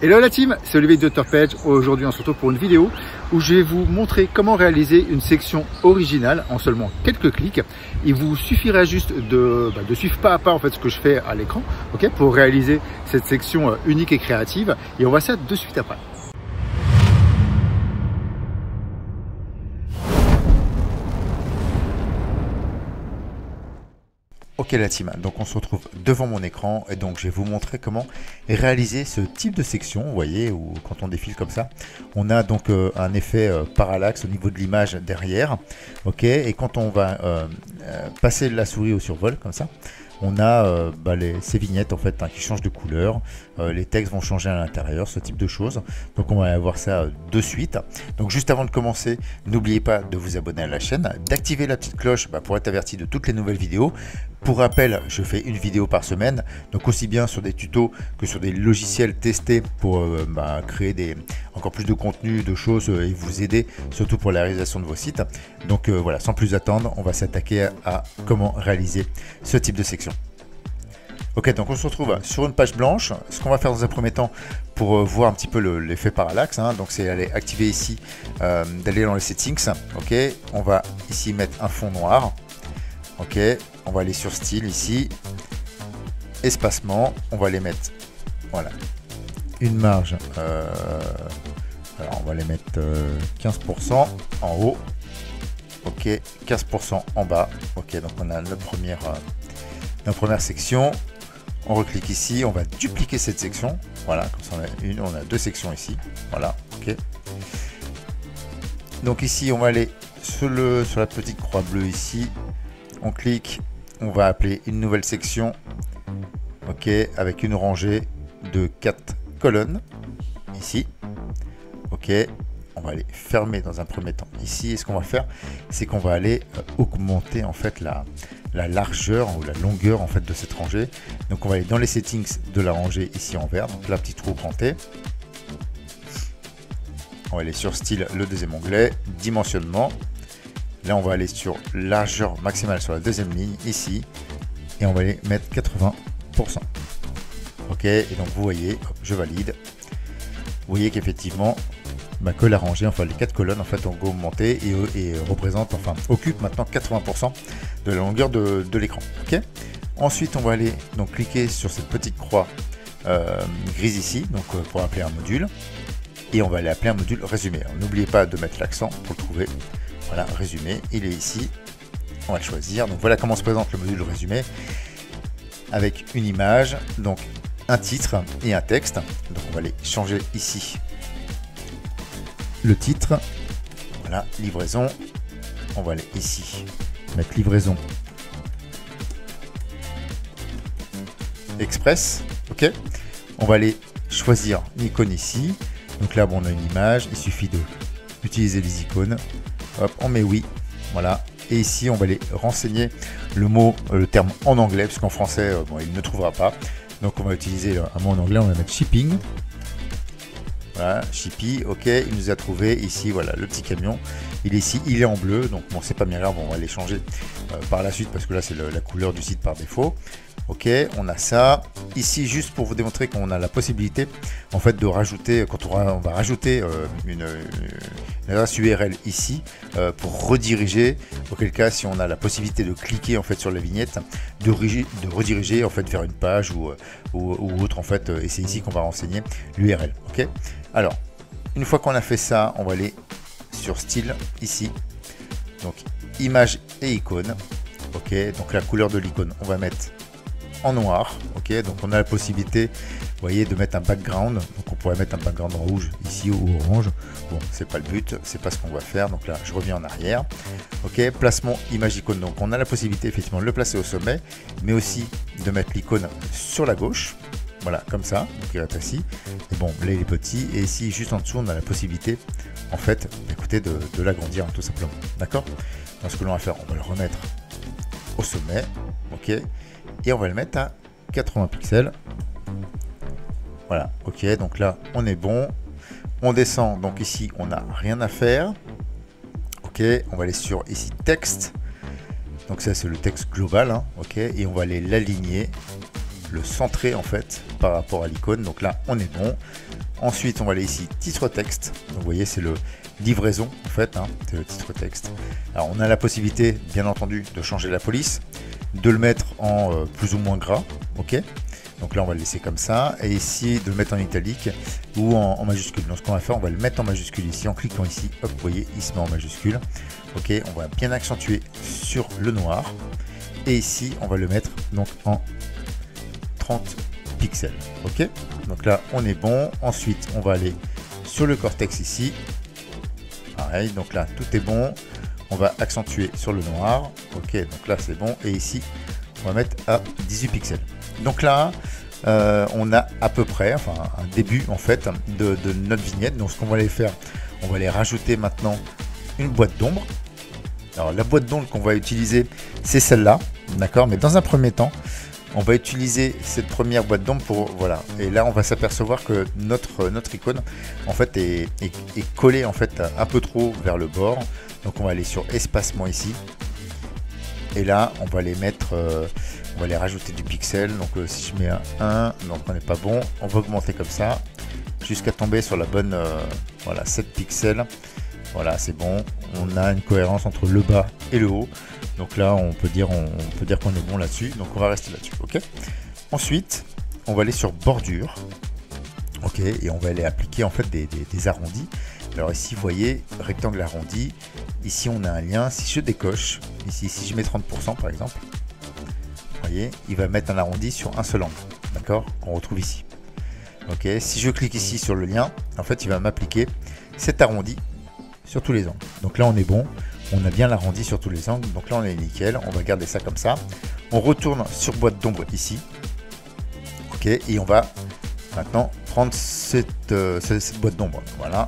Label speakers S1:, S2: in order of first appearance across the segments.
S1: Hello la team, c'est Olivier de Dr Page. Aujourd'hui on se retrouve pour une vidéo où je vais vous montrer comment réaliser une section originale en seulement quelques clics. Il vous suffira juste de suivre pas à pas en fait ce que je fais à l'écran, ok, pour réaliser cette section unique et créative. Et on va ça de suite après. Ok la team, donc on se retrouve devant mon écran et donc je vais vous montrer comment réaliser ce type de section, vous voyez, où quand on défile comme ça, on a donc un effet parallaxe au niveau de l'image derrière, ok, et quand on va passer la souris au survol comme ça, on a ces vignettes en fait qui changent de couleur, les textes vont changer à l'intérieur, ce type de choses. Donc on va voir ça de suite. Donc juste avant de commencer, n'oubliez pas de vous abonner à la chaîne, d'activer la petite cloche pour être averti de toutes les nouvelles vidéos. Pour rappel, je fais une vidéo par semaine, donc aussi bien sur des tutos que sur des logiciels testés pour créer encore plus de contenu, de choses et vous aider surtout pour la réalisation de vos sites. Donc voilà, sans plus attendre, on va s'attaquer à comment réaliser ce type de section. Ok, donc on se retrouve sur une page blanche. Ce qu'on va faire dans un premier temps pour voir un petit peu l'effet parallaxe, donc c'est aller activer ici, d'aller dans les settings. Ok, on va ici mettre un fond noir. Ok, on va aller sur style ici, espacement, on va les mettre, voilà, une marge, alors on va les mettre 15% en haut, ok, 15% en bas, ok, donc on a notre première section. On reclique ici, on va dupliquer cette section, voilà, comme ça on a deux sections ici, voilà, ok. Donc ici on va aller sur la petite croix bleue ici, on clique, on va appeler une nouvelle section, ok, avec une rangée de 4 colonnes ici, ok. On va aller fermer dans un premier temps ici, et ce qu'on va faire, c'est qu'on va aller augmenter en fait la largeur ou la longueur en fait de cette rangée. Donc on va aller dans les settings de la rangée ici en vert, donc là petit trou grand T. On va aller sur style, le deuxième onglet, dimensionnement. Là on va aller sur largeur maximale sur la deuxième ligne ici, et on va aller mettre 80%. Ok, et donc vous voyez, hop, je valide. Vous voyez qu'effectivement que la rangée, enfin les 4 colonnes en fait ont augmenté et représentent, enfin occupent maintenant 80% de la longueur de l'écran. Ok. Ensuite on va aller donc cliquer sur cette petite croix grise ici, donc pour appeler un module, et on va aller appeler un module résumé. N'oubliez pas de mettre l'accent pour le trouver. Voilà, résumé, il est ici, on va le choisir. Donc voilà comment se présente le module résumé, avec une image, donc un titre et un texte. Donc on va aller changer ici le titre, voilà, livraison, on va aller ici mettre livraison express, ok. On va aller choisir l'icône ici, donc là bon, on a une image, il suffit d'utiliser les icônes, hop, on met oui, voilà, et ici on va aller renseigner le terme en anglais, parce qu'en français il ne trouvera pas, donc on va utiliser un mot en anglais, on va mettre shipping. Voilà, Shippy, ok, il nous a trouvé ici, voilà, le petit camion, il est ici, il est en bleu, donc bon, c'est pas bien grave, on va les changer par la suite, parce que là, c'est la couleur du site par défaut. Ok, on a ça, ici, juste pour vous démontrer qu'on a la possibilité, en fait, de rajouter, quand on va rajouter une adresse URL ici, pour rediriger, auquel cas, si on a la possibilité de cliquer, en fait, sur la vignette, de rediriger, en fait, vers une page ou autre, en fait, et c'est ici qu'on va renseigner l'URL, ok. Alors, une fois qu'on a fait ça, on va aller sur style ici, donc image et icône, ok, donc la couleur de l'icône, on va mettre en noir, ok, donc on a la possibilité, vous voyez, de mettre un background, donc on pourrait mettre un background en rouge ici ou orange, bon, c'est pas le but, c'est pas ce qu'on va faire, donc là, je reviens en arrière, ok, placement image icône, donc on a la possibilité effectivement de le placer au sommet, mais aussi de mettre l'icône sur la gauche. Voilà, comme ça, donc il va être assis. Et bon, là il est petit, et ici juste en dessous, on a la possibilité, en fait, d'écouter, de l'agrandir, tout simplement. D'accord. Donc ce que l'on va faire, on va le remettre au sommet, ok, et on va le mettre à 80 pixels. Voilà, ok, donc là on est bon. On descend, donc ici on n'a rien à faire. Ok, on va aller sur ici texte. Donc ça c'est le texte global, ok, et on va aller l'aligner le centrer en fait par rapport à l'icône. Donc là, on est bon. Ensuite, on va aller ici, titre texte. Donc vous voyez, c'est le livraison en fait, hein, c'est le titre texte. Alors on a la possibilité, bien entendu, de changer la police, de le mettre en plus ou moins gras, ok. Donc là, on va le laisser comme ça, et ici, de le mettre en italique ou en majuscule. Donc ce qu'on va faire, on va le mettre en majuscule ici, en cliquant ici, hop, vous voyez, il se met en majuscule. Ok, on va bien accentuer sur le noir, et ici, on va le mettre donc en 30 pixels, ok. Donc là, on est bon. Ensuite, on va aller sur le cortex ici. Pareil, donc là, tout est bon. On va accentuer sur le noir. Ok, donc là, c'est bon. Et ici, on va mettre à 18 pixels. Donc là, on a à peu près, enfin, un début, en fait, de notre vignette. Donc, ce qu'on va aller faire, on va aller rajouter maintenant une boîte d'ombre. Alors, la boîte d'ombre qu'on va utiliser, c'est celle-là, d'accord. Mais dans un premier temps, on va utiliser cette première boîte d'ombre pour, voilà, et là on va s'apercevoir que notre icône en fait est collée en fait un peu trop vers le bord. Donc on va aller sur espacement ici, et là on va les mettre, on va les rajouter du pixel. Donc si je mets un 1, donc on n'est pas bon, on va augmenter comme ça jusqu'à tomber sur la bonne, voilà, 7 pixels. Voilà, c'est bon, on a une cohérence entre le bas et le haut. Donc là, on peut dire qu'on est bon là-dessus. Donc on va rester là-dessus, ok. Ensuite, on va aller sur bordure, ok, et on va aller appliquer en fait des arrondis. Alors ici, vous voyez, rectangle arrondi. Ici, on a un lien. Si je décoche, ici, si je mets 30% par exemple, vous voyez, il va mettre un arrondi sur un seul angle, d'accord, qu'on retrouve ici. Ok, si je clique ici sur le lien, en fait, il va m'appliquer cet arrondi sur tous les angles. Donc là, on est bon. On a bien l'arrondi sur tous les angles. Donc là, on est nickel. On va garder ça comme ça. On retourne sur boîte d'ombre ici. Ok. Et on va maintenant prendre cette boîte d'ombre. Voilà.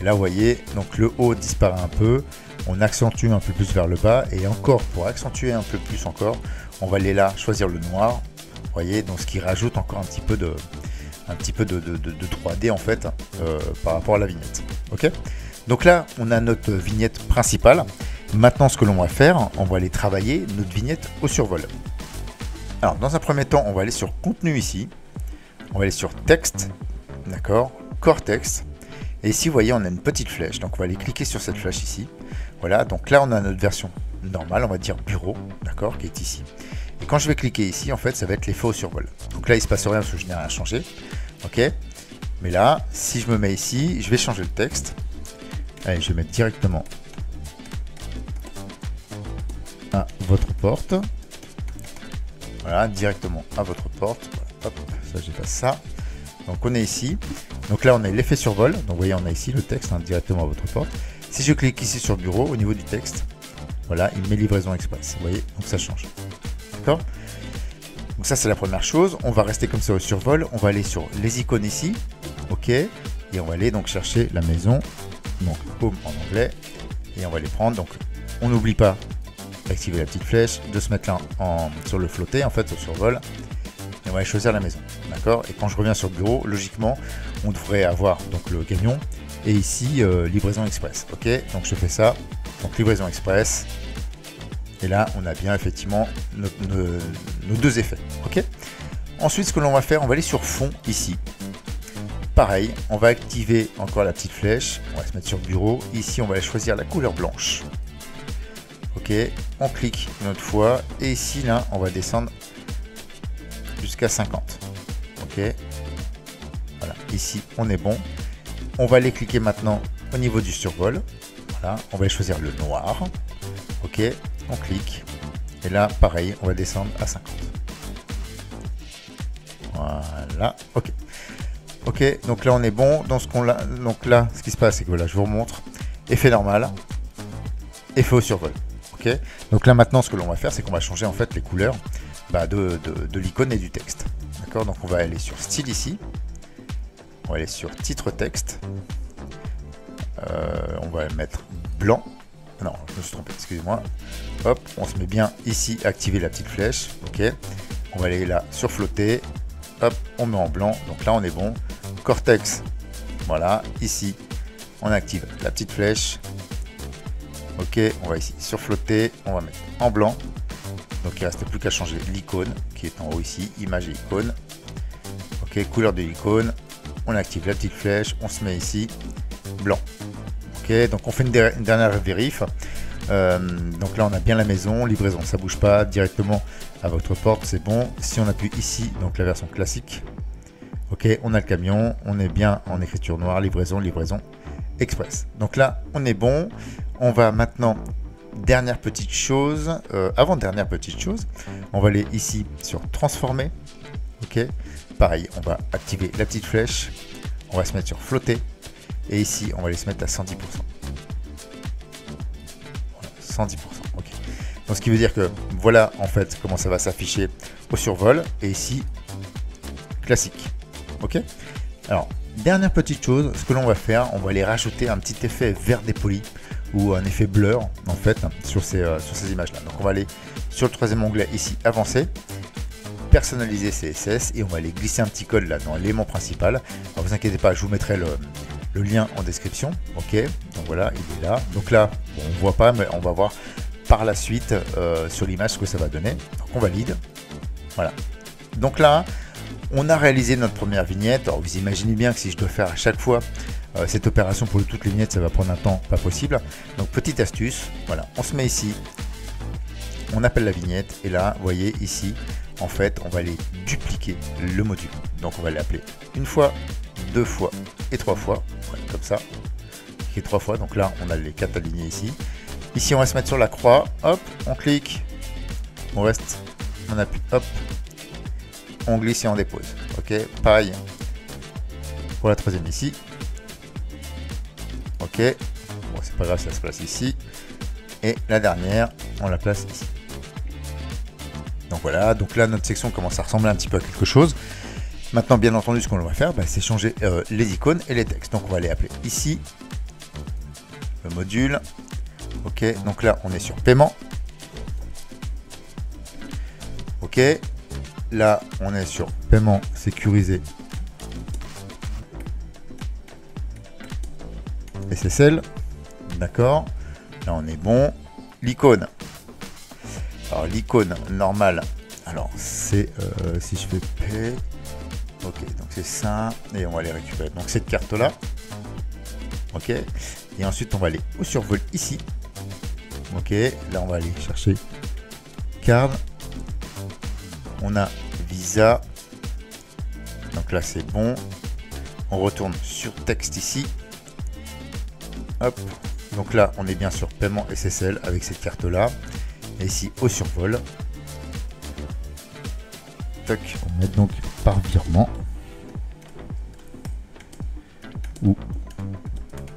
S1: Et là, vous voyez, donc le haut disparaît un peu. On accentue un peu plus vers le bas. Et encore, pour accentuer un peu plus encore, on va aller là, choisir le noir. Vous voyez, donc ce qui rajoute encore un petit peu de 3D en fait par rapport à la vignette. Ok. Donc là, on a notre vignette principale. Maintenant, ce que l'on va faire, on va aller travailler notre vignette au survol. Alors, dans un premier temps, on va aller sur contenu ici. On va aller sur texte, d'accord, core texte. Et ici, vous voyez, on a une petite flèche. Donc, on va aller cliquer sur cette flèche ici. Voilà, donc là, on a notre version normale, on va dire bureau, d'accord, qui est ici. Et quand je vais cliquer ici, en fait, ça va être l'effet au survol. Donc là, il ne se passe rien parce que je n'ai rien changé. Ok. Mais là, si je me mets ici, je vais changer le texte. Allez, je vais mettre directement à votre porte. Voilà, directement à votre porte. Voilà, hop, ça j'efface ça. Donc on est ici. Donc là on a l'effet survol. Donc vous voyez, on a ici le texte hein, directement à votre porte. Si je clique ici sur bureau, au niveau du texte, voilà, il met livraison express. Vous voyez, donc ça change. D'accord. Donc ça c'est la première chose. On va rester comme ça au survol. On va aller sur les icônes ici. Ok. Et on va aller donc chercher la maison. Donc home en anglais, et on va les prendre. Donc on n'oublie pas d'activer la petite flèche, de se mettre là sur le flotté en fait au survol, et on va aller choisir la maison, d'accord. Et quand je reviens sur le bureau, logiquement on devrait avoir donc le camion et ici livraison express. Ok, donc je fais ça, donc livraison express, et là on a bien effectivement nos deux effets. Ok. Ensuite, ce que l'on va faire, on va aller sur fond ici. Pareil, on va activer encore la petite flèche, on va se mettre sur bureau, ici on va choisir la couleur blanche. Ok, on clique une autre fois, et ici là, on va descendre jusqu'à 50. Ok, voilà, ici on est bon. On va aller cliquer maintenant au niveau du survol, voilà, on va choisir le noir. Ok, on clique, et là pareil, on va descendre à 50. Voilà, ok. Ok, donc là on est bon dans ce qu'on a. Donc là, ce qui se passe, c'est que voilà, je vous remontre. Effet normal, effet au survol. Ok, donc là maintenant, ce que l'on va faire, c'est qu'on va changer en fait les couleurs de l'icône et du texte. D'accord, donc on va aller sur style ici. On va aller sur titre texte. On va mettre blanc. Non, je me suis trompé, excusez-moi. Hop, on se met bien ici, activer la petite flèche. Ok, on va aller là sur flotter. Hop, on met en blanc. Donc là, on est bon. Cortex, voilà, ici, on active la petite flèche. Ok, on va ici sur flotter, on va mettre en blanc. Donc il ne reste plus qu'à changer l'icône qui qui est en haut ici, image et icône. Ok, couleur de l'icône. On active la petite flèche, on se met ici, blanc. Ok, donc on fait une dernière vérif. Donc là on a bien la maison, livraison, ça bouge pas directement à votre porte, c'est bon. Si on appuie ici, donc la version classique, ok, on a le camion, on est bien en écriture noire, livraison express. Donc là on est bon. On va maintenant, dernière petite chose, avant-dernière petite chose, on va aller ici sur transformer. Ok, pareil, on va activer la petite flèche, on va se mettre sur flotter, et ici on va aller se mettre à 110%. 110%, ok. Donc ce qui veut dire que voilà en fait comment ça va s'afficher au survol, et ici classique. Ok. Alors dernière petite chose, ce que l'on va faire, on va aller rajouter un petit effet vert dépoli ou un effet blur en fait sur ces images là. Donc on va aller sur le troisième onglet ici, avancer, personnaliser CSS, et on va aller glisser un petit code là dans l'élément principal. Alors vous inquiétez pas, je vous mettrai le lien en description. Ok, donc voilà, il est là. Donc là bon, on voit pas, mais on va voir par la suite sur l'image ce que ça va donner. Donc on valide, voilà. Donc là on a réalisé notre première vignette. Alors vous imaginez bien que si je dois faire à chaque fois cette opération pour toutes les vignettes, ça va prendre un temps pas possible. Donc petite astuce, voilà, on se met ici, on appelle la vignette, et là vous voyez ici en fait on va aller dupliquer le module. Donc on va l'appeler une fois, deux fois et trois fois, ouais, comme ça, et trois fois. Donc là on a les 4 alignés ici. Ici on va se mettre sur la croix, hop, on clique, on reste, on appuie, hop, on glisse et on dépose. Ok, pareil pour la troisième ici. Ok, bon c'est pas grave, ça se place ici, et la dernière on la place ici. Donc voilà, donc là notre section commence à ressembler un petit peu à quelque chose. Maintenant bien entendu ce qu'on va faire, c'est changer les icônes et les textes. Donc on va aller appeler ici le module. Ok, donc là on est sur paiement. Ok, là on est sur paiement sécurisé SSL. D'accord, là on est bon. L'icône, alors l'icône normale, alors c'est si je fais P, ok, donc c'est ça, et on va les récupérer. Donc cette carte là, ok, et ensuite on va aller au survol ici. Ok, là on va aller chercher card, on a Visa, donc là c'est bon. On retourne sur texte ici, hop, donc là on est bien sur paiement SSL avec cette carte là. Et ici au survol, toc, on va mettre donc par virement ou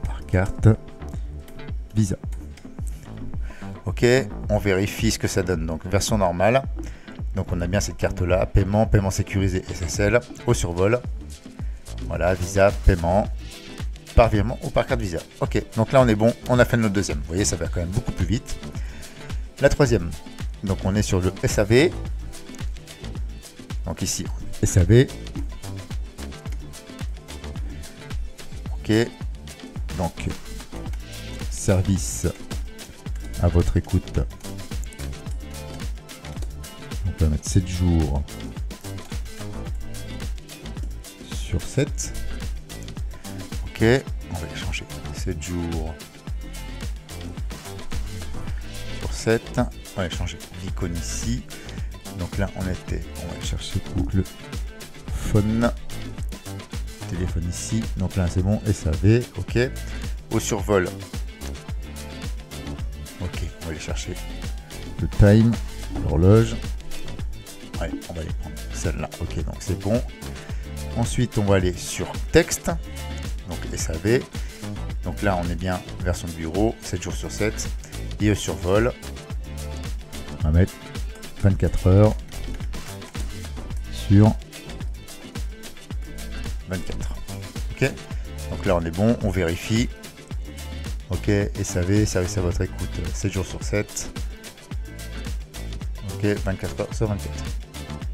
S1: par carte Visa. Ok, on vérifie ce que ça donne. Donc version normale, donc on a bien cette carte là, paiement sécurisé SSL au survol. Voilà, Visa, paiement par virement ou par carte Visa. Ok, donc là on est bon, on a fait notre deuxième. Vous voyez, ça va quand même beaucoup plus vite. La troisième, donc on est sur le SAV. Donc ici, SAV. Ok, donc service à votre écoute. On peut mettre 7 jours sur 7. Ok, on va les changer. 7 jours sur 7. On va aller changer l'icône ici. Donc là, on va aller chercher Google Phone. Téléphone ici. Donc là, c'est bon. SAV. Ok. Au survol. Ok, on va aller chercher le time, l'horloge. Ouais, on va aller prendre celle-là. Ok, donc c'est bon. Ensuite, on va aller sur texte. Donc SAV. Donc là, on est bien version de bureau, 7 jours sur 7. Et au survol, on va mettre 24 heures sur 24. Ok. Donc là, on est bon. On vérifie. Ok, SAV, service à votre écoute, 7 jours sur 7. Ok, 24 heures sur 24.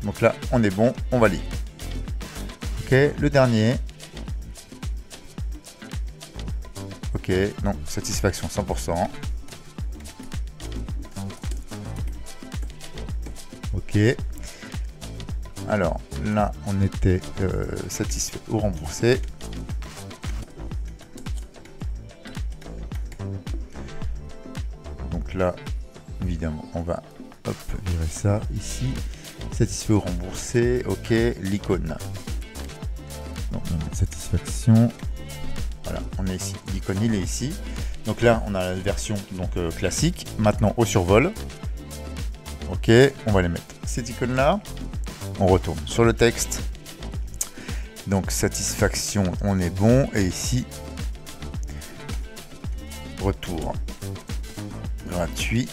S1: Donc là, on est bon, on valide. Ok, le dernier. Ok, non, satisfaction 100%. Ok. Alors là, on était satisfait ou remboursé. Donc là, évidemment, on va virer ça ici. Satisfait ou remboursé. Ok, l'icône. Donc, satisfaction. Voilà, on est ici. L'icône, il est ici. Donc là, on a la version donc, classique. Maintenant, au survol. Ok, on va les mettre. Cette icône-là. On retourne sur le texte. Donc, satisfaction, on est bon. Et ici, retour gratuit.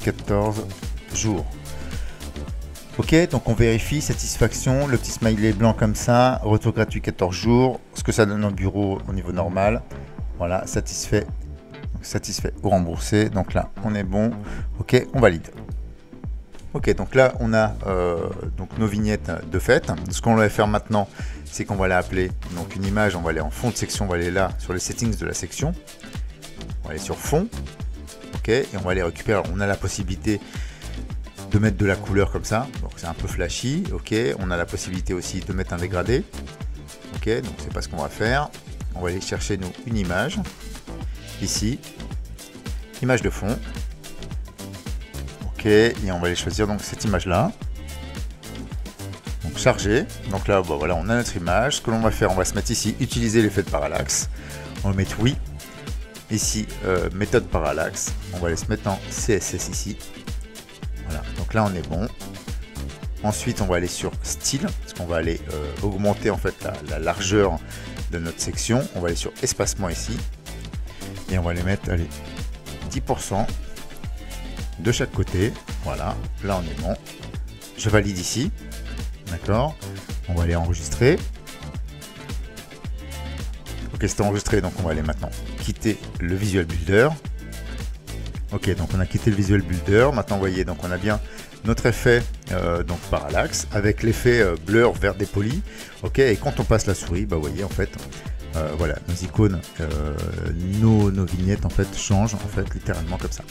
S1: 14 jours. Ok, donc on vérifie, satisfaction, le petit smiley blanc comme ça, retour gratuit 14 jours, ce que ça donne au bureau au niveau normal. Voilà, satisfait, donc, satisfait ou remboursé. Donc là, on est bon. Ok, on valide. Ok, donc là, on a donc nos vignettes de fait. Ce qu'on va faire maintenant, c'est qu'on va l'appeler donc une image, on va aller en fond de section, on va aller là sur les settings de la section. On va aller sur fond. Ok, et on va aller récupérer. Alors, on a la possibilité de mettre de la couleur comme ça, donc c'est un peu flashy. Ok, on a la possibilité aussi de mettre un dégradé. Ok, donc c'est pas ce qu'on va faire. On va aller chercher nous une image ici, image de fond. Ok, et on va aller choisir donc cette image là. Donc charger. Donc là, bon, voilà, on a notre image. Ce que l'on va faire, on va se mettre ici, utiliser l'effet de parallaxe. On va mettre oui. Ici, méthode parallaxe. On va aller se mettre en CSS ici. Voilà, donc là on est bon. Ensuite on va aller sur style, parce qu'on va aller augmenter en fait la largeur de notre section. On va aller sur espacement ici. Et on va les mettre, allez, 10% de chaque côté. Voilà, là on est bon. Je valide ici. D'accord. On va aller enregistrer. Ok, c'est enregistré, donc on va aller maintenant quitter le Visual Builder. Ok, donc on a quitté le Visual Builder. Maintenant, vous voyez, donc on a bien notre effet donc parallaxe avec l'effet blur vert dépoli. Ok, et quand on passe la souris, bah, vous voyez, en fait, voilà, nos icônes, nos vignettes, en fait, changent, en fait, littéralement comme ça.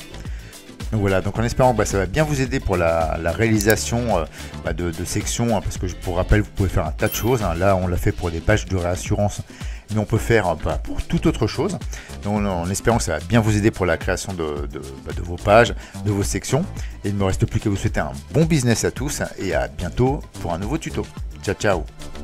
S1: Donc voilà, donc en espérant que ça va bien vous aider pour la réalisation de sections, parce que pour rappel, vous pouvez faire un tas de choses. Là, on l'a fait pour des pages de réassurance, mais on peut faire pour toute autre chose. Donc, en espérant que ça va bien vous aider pour la création de vos pages, de vos sections. Et il ne me reste plus qu'à vous souhaiter un bon business à tous et à bientôt pour un nouveau tuto. Ciao, ciao!